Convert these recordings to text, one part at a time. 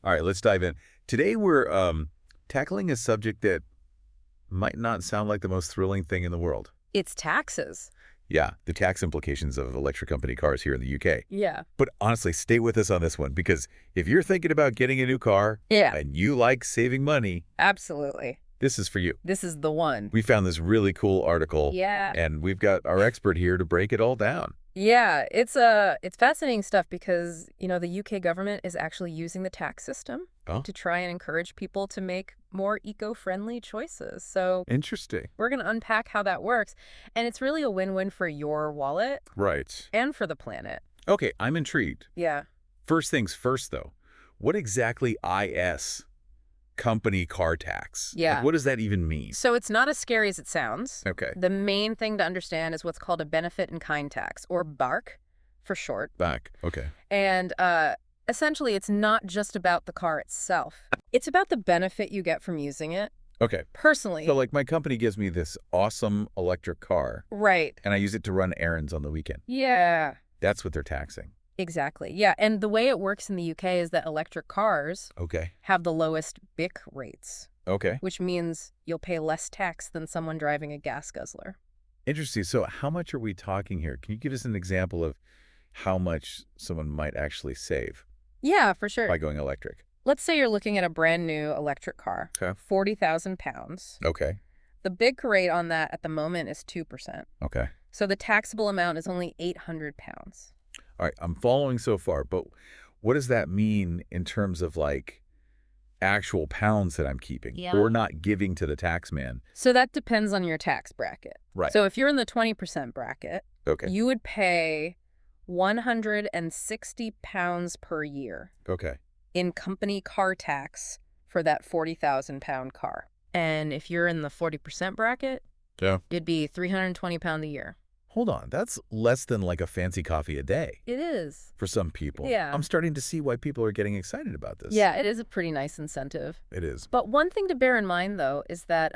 All right, let's dive in. Today we're tackling a subject that might not sound like the most thrilling thing in the world. It's taxes. Yeah, the tax implications of electric company cars here in the UK. Yeah. But honestly, stay with us on this one because if you're thinking about getting a new car Yeah. and you like saving money, Absolutely. this is for you. This is the one. We found this really cool article. Yeah. And we've got our expert here to break it all down. Yeah, it's fascinating stuff because, the UK government is actually using the tax system Oh, to try and encourage people to make more eco-friendly choices. So interesting. we're going to unpack how that works. And it's really a win-win for your wallet Right. and for the planet. Okay, I'm intrigued. Yeah. First things first, though. What exactly IS, company car tax? Yeah. Like, what does that even mean? So it's not as scary as it sounds. Okay. The main thing to understand is what's called a benefit in kind tax, or BARC for short. Back. Okay. And essentially, it's not just about the car itself. It's about the benefit you get from using it Okay. personally. So, like, my company gives me this awesome electric car, Right. and I use it to run errands on the weekend. Yeah, That's what they're taxing. exactly. Yeah, and the way it works in the UK is that electric cars Okay. have the lowest BIC rates, Okay. which means you'll pay less tax than someone driving a gas guzzler. Interesting. So, how much are we talking here? Can you give us an example of how much someone might actually save Yeah, for sure. by going electric? Let's say you're looking at a brand new electric car, Okay. 40,000 pounds. Okay. The BIC rate on that at the moment is 2%. Okay. So the taxable amount is only 800 pounds. All right. I'm following so far, but what does that mean in terms of like actual pounds that I'm keeping Yeah. or not giving to the tax man? So that depends on your tax bracket. Right. So if you're in the 20% bracket, Okay. you would pay 160 pounds per year Okay. in company car tax for that 40,000 pound car. And if you're in the 40% bracket, Yeah. it'd be 320 pound a year. Hold on. That's less than like a fancy coffee a day It is. for some people. Yeah. I'm starting to see why people are getting excited about this. Yeah, it is a pretty nice incentive. It is. But one thing to bear in mind, though, is that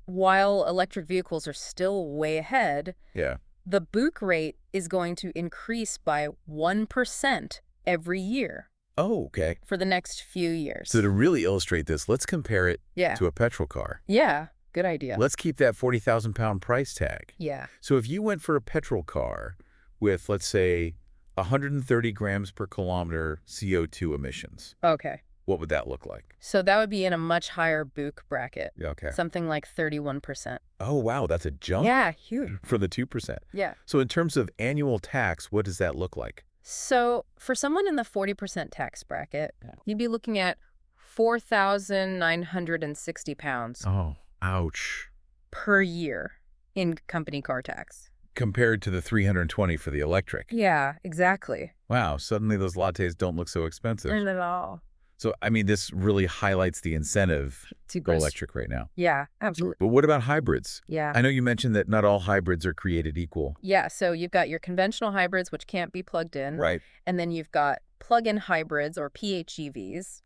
while electric vehicles are still way ahead, Yeah. the BOOC rate is going to increase by 1% every year Oh, okay. for the next few years. So to really illustrate this, let's compare it Yeah. to a petrol car. Yeah. Good idea. Let's keep that 40,000 pound price tag. Yeah. So if you went for a petrol car with, let's say, 130 grams per kilometer CO2 emissions, Okay. what would that look like? So that would be in a much higher BOOC bracket, Yeah, okay. something like 31%. Oh, wow. That's a jump Yeah, huge. from the 2%. Yeah. So in terms of annual tax, what does that look like? So for someone in the 40% tax bracket, Yeah. you'd be looking at 4,960 pounds Oh, ouch. per year in company car tax. Compared to the 320 for the electric. Yeah, exactly. Wow, suddenly those lattes don't look so expensive. Not at all. So, I mean, this really highlights the incentive To to go electric right now. Yeah, absolutely. But what about hybrids? Yeah. I know you mentioned that not all hybrids are created equal. Yeah, so you've got your conventional hybrids, which can't be plugged in. Right. And then you've got plug-in hybrids, or PHEVs.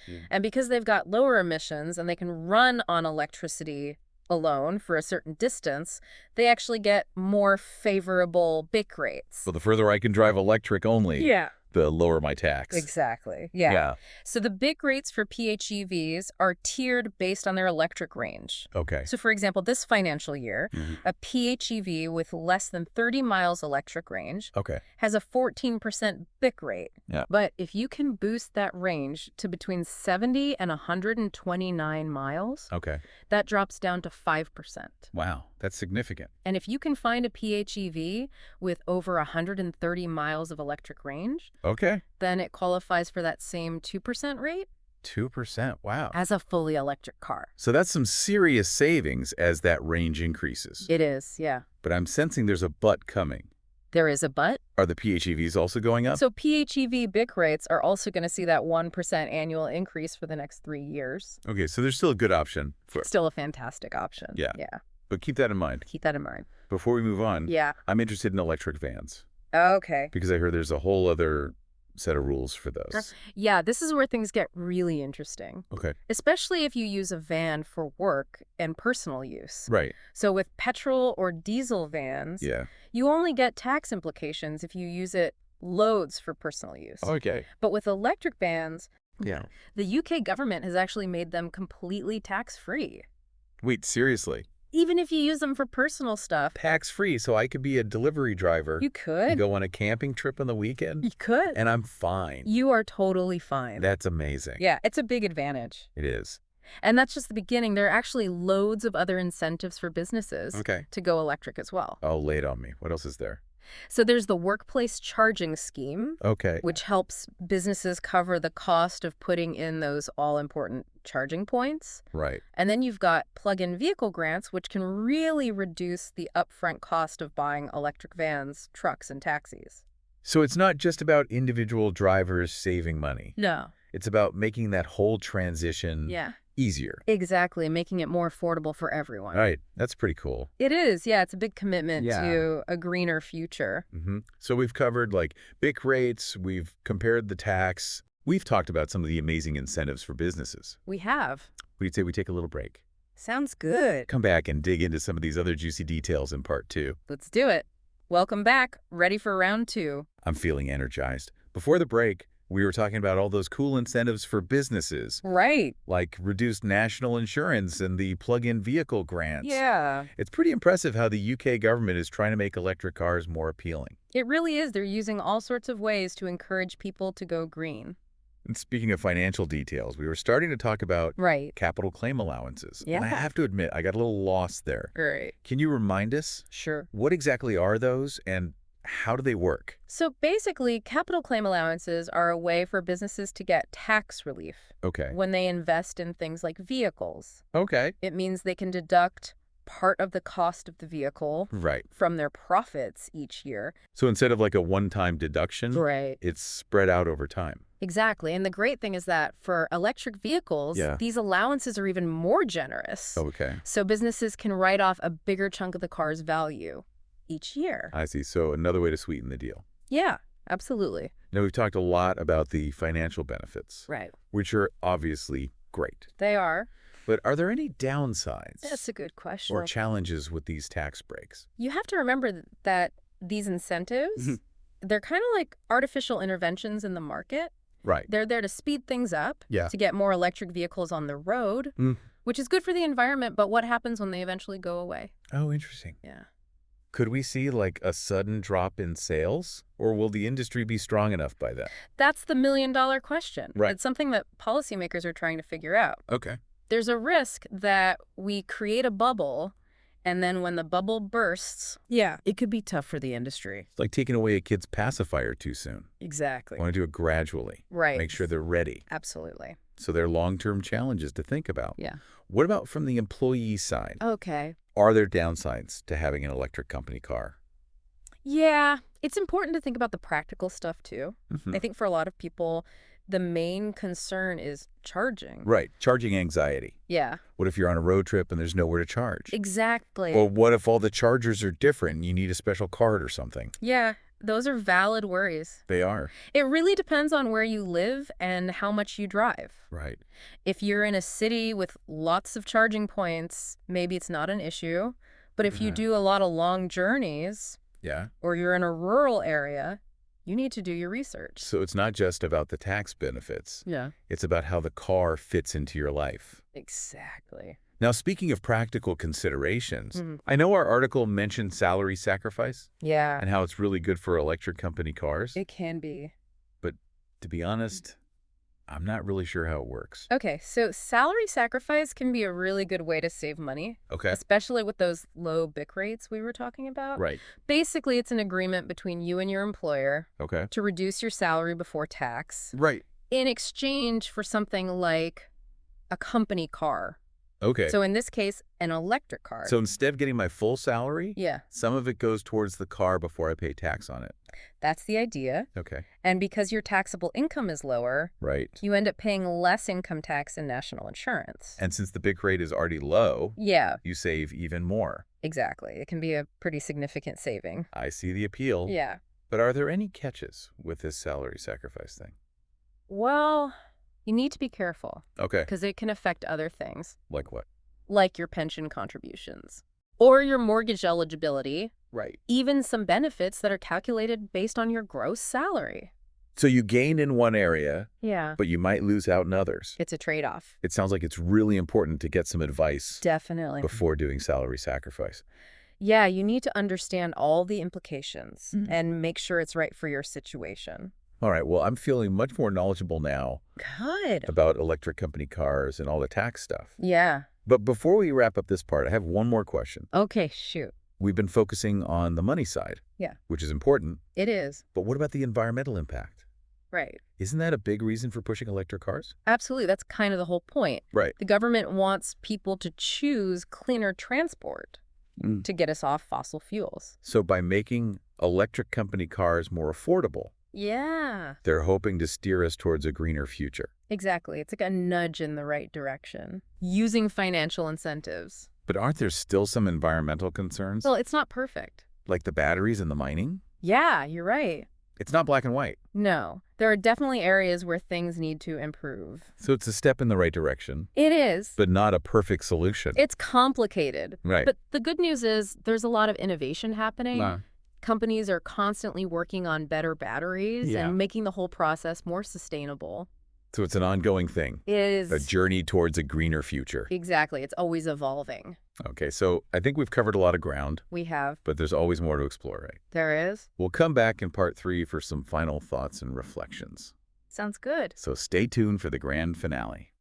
Yeah. And because they've got lower emissions and they can run on electricity alone for a certain distance, they actually get more favorable BIC rates. So the further I can drive electric only, Yeah. the lower my tax. Exactly. Yeah. So the BIC rates for PHEVs are tiered based on their electric range. Okay. So for example, this financial year, Mhm. a PHEV with less than 30 miles electric range Okay. has a 14% BIC rate. Yeah. But if you can boost that range to between 70 and 129 miles, Okay. that drops down to 5%. Wow, that's significant. And if you can find a PHEV with over 130 miles of electric range, Okay. then it qualifies for that same 2% rate 2%. Wow. as a fully electric car. So that's some serious savings as that range increases. It is, yeah. But I'm sensing there's a but coming. There is a but. Are the PHEVs also going up? So PHEV BIC rates are also going to see that 1% annual increase for the next 3 years. Okay, so there's still a good option for Still a fantastic option. Yeah. Yeah. But keep that in mind. Keep that in mind. Before we move on, Yeah. I'm interested in electric vans Okay. because I heard there's a whole other set of rules for those. Yeah, this is where things get really interesting, Okay. especially if you use a van for work and personal use. Right. So with petrol or diesel vans, Yeah. you only get tax implications if you use it loads for personal use. Okay. But with electric vans, Yeah. The UK government has actually made them completely tax-free, Wait, seriously? even if you use them for personal stuff. Tax-free, so I could be a delivery driver You and could. go on a camping trip on the weekend? You could. And I'm fine. You are totally fine. That's amazing. Yeah, it's a big advantage. It is. And that's just the beginning. There are actually loads of other incentives for businesses Okay. to go electric as well. Oh, lay it on me. What else is there? So there's the workplace charging scheme, Okay. which helps businesses cover the cost of putting in those all-important charging points. Right. And then you've got plug-in vehicle grants, which can really reduce the upfront cost of buying electric vans, trucks, and taxis. So it's not just about individual drivers saving money. No. It's about making that whole transition Yeah. easier. Exactly, making it more affordable for everyone. All right. That's pretty cool. It is, yeah. It's a big commitment Yeah. to a greener future. So we've covered like BIC rates. We've compared the tax. We've talked about some of the amazing incentives for businesses. We have. What do you say we take a little break? Sounds good. Come back and dig into some of these other juicy details in part 2. Let's do it. Welcome back. Ready for round 2. I'm feeling energized. Before the break, we were talking about all those cool incentives for businesses, Right. like reduced national insurance and the plug-in vehicle grants. Yeah. It's pretty impressive how the UK government is trying to make electric cars more appealing. It really is. They're using all sorts of ways to encourage people to go green. And speaking of financial details, we were starting to talk about Right. capital claim allowances. Yeah. And I have to admit, I got a little lost there. Right. Can you remind us, Sure. what exactly are those and how do they work? So basically, capital claim allowances are a way for businesses to get tax relief Okay. when they invest in things like vehicles. Okay. It means they can deduct part of the cost of the vehicle Right. from their profits each year. So instead of like a one-time deduction, Right. it's spread out over time. Exactly. And the great thing is that for electric vehicles, Yeah. these allowances are even more generous. Okay. So businesses can write off a bigger chunk of the car's value each year. I see. So another way to sweeten the deal. Yeah, absolutely. Now, we've talked a lot about the financial benefits, Right. which are obviously great. They are. But are there any downsides That's a good question. or challenges with these tax breaks? You have to remember that these incentives, they're kind of like artificial interventions in the market. Right. They're there to speed things up, Yeah. to get more electric vehicles on the road, Mm. which is good for the environment, but what happens when they eventually go away? Oh, interesting. Yeah. Could we see like a sudden drop in sales, or will the industry be strong enough by then? That's the million-dollar question. Right. It's something that policymakers are trying to figure out. Okay. There's a risk that we create a bubble, and then when the bubble bursts, yeah, it could be tough for the industry. It's like taking away a kid's pacifier too soon. Exactly. I want to do it gradually. Right. Make sure they're ready. Absolutely. So they're long-term challenges to think about. Yeah. What about from the employee side? Okay. Are there downsides to having an electric company car? Yeah, it's important to think about the practical stuff, too. Mhm. I think for a lot of people, the main concern is charging. Right. Charging anxiety. Yeah, What if you're on a road trip and there's nowhere to charge? exactly. Or what if all the chargers are different and you need a special card or something? Yeah, those are valid worries. They are. It really depends on where you live and how much you drive. Right. If you're in a city with lots of charging points, maybe it's not an issue. But if you Uh-huh. do a lot of long journeys Yeah. or you're in a rural area, you need to do your research. So it's not just about the tax benefits. Yeah. It's about how the car fits into your life. Exactly. Now, speaking of practical considerations, Mhm. I know our article mentioned salary sacrifice Yeah, and how it's really good for electric company cars. it can be. But to be honest, I'm not really sure how it works. Okay, so salary sacrifice can be a really good way to save money, Okay. especially with those low BIC rates we were talking about. Right. Basically, it's an agreement between you and your employer Okay. to reduce your salary before tax Right. in exchange for something like a company car. Okay. So in this case, an electric car. So instead of getting my full salary, yeah, some of it goes towards the car before I pay tax on it. that's the idea. Okay. And because your taxable income is lower, Right. you end up paying less income tax and national insurance. And since the BIC rate is already low, Yeah, you save even more. exactly. It can be a pretty significant saving. I see the appeal. Yeah. But are there any catches with this salary sacrifice thing? Well, you need to be careful Okay. because it can affect other things, Like what? like your pension contributions or your mortgage eligibility, Right. even some benefits that are calculated based on your gross salary. So you gain in one area, Yeah. but you might lose out in others. It's a trade-off. It sounds like it's really important to get some advice Definitely. before doing salary sacrifice. Yeah, you need to understand all the implications and make sure it's right for your situation. All right, well, I'm feeling much more knowledgeable now Good. about electric company cars and all the tax stuff. Yeah. But before we wrap up this part, I have one more question. Okay, shoot. We've been focusing on the money side, Yeah. which is important, It is. but what about the environmental impact? Right. Isn't that a big reason for pushing electric cars? Absolutely. That's kind of the whole point. Right. The government wants people to choose cleaner transport to get us off fossil fuels. So by making electric company cars more affordable, Yeah. they're hoping to steer us towards a greener future. Exactly. It's like a nudge in the right direction, using financial incentives. But aren't there still some environmental concerns? Well, it's not perfect. Like the batteries and the mining? Yeah, you're right. It's not black and white. No, there are definitely areas where things need to improve. So it's a step in the right direction, It is. but not a perfect solution. It's complicated. Right. But the good news is there's a lot of innovation happening. Nah. Companies are constantly working on better batteries Yeah. and making the whole process more sustainable. So it's an ongoing thing, It is. a journey towards a greener future. Exactly. It's always evolving. Okay, so I think we've covered a lot of ground, We have. but there's always more to explore, right? There is. We'll come back in part 3 for some final thoughts and reflections. Sounds good. So stay tuned for the grand finale.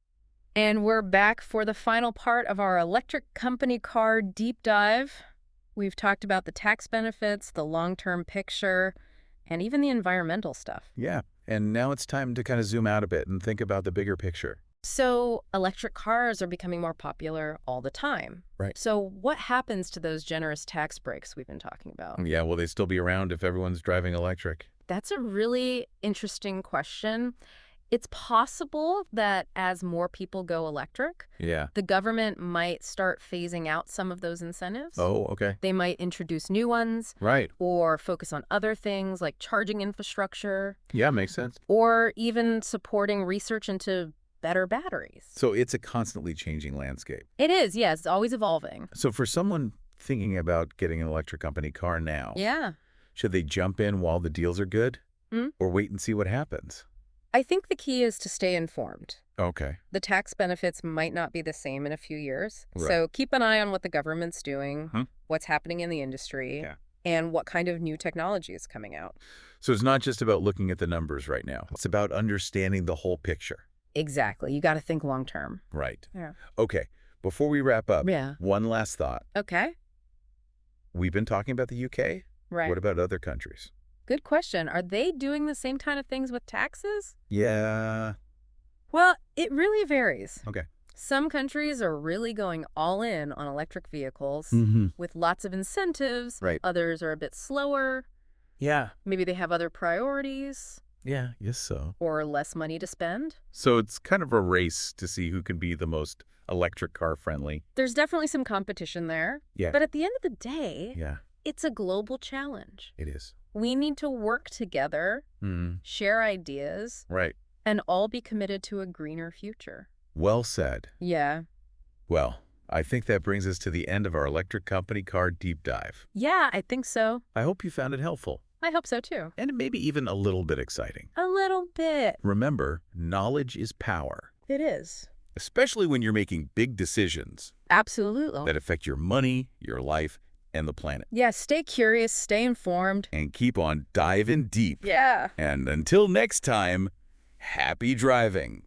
And we're back for the final part of our electric company car deep dive. We've talked about the tax benefits, the long-term picture, and even the environmental stuff. Yeah, and now it's time to kind of zoom out a bit and think about the bigger picture. So electric cars are becoming more popular all the time. Right. So what happens to those generous tax breaks we've been talking about? Yeah, will they still be around if everyone's driving electric? That's a really interesting question. It's possible that as more people go electric, Yeah. the government might start phasing out some of those incentives. Oh, okay. They might introduce new ones Right. or focus on other things like charging infrastructure Yeah, makes sense. or even supporting research into better batteries. So it's a constantly changing landscape. It is, yes, it's always evolving. So for someone thinking about getting an electric company car now, Yeah. should they jump in while the deals are good Hmm? or wait and see what happens? I think the key is to stay informed. Okay. The tax benefits might not be the same in a few years. Right. So keep an eye on what the government's doing, Hmm. what's happening in the industry, Yeah. and what kind of new technology is coming out. So it's not just about looking at the numbers right now. It's about understanding the whole picture. Exactly. You got to think long term. Right. Yeah. Okay. Before we wrap up, Yeah. one last thought. Okay. We've been talking about the UK. Right. What about other countries? Good question. Are they doing the same kind of things with taxes? Yeah. Well, it really varies. Okay. Some countries are really going all in on electric vehicles Mm-hmm. with lots of incentives. Right. Others are a bit slower. Yeah. Maybe they have other priorities Yeah, yes so. or less money to spend. So it's kind of a race to see who can be the most electric car friendly. There's definitely some competition there. Yeah. But at the end of the day, Yeah, it's a global challenge. it is. We need to work together, share ideas, Right. and all be committed to a greener future. Well said. Yeah. Well, I think that brings us to the end of our electric company car deep dive. Yeah, I think so. I hope you found it helpful I hope so too. and maybe even a little bit exciting. A little bit. Remember, knowledge is power, It is. especially when you're making big decisions Absolutely. that affect your money, your life, and the planet. Yeah, stay curious, stay informed. And keep on diving deep. Yeah. And until next time, happy driving.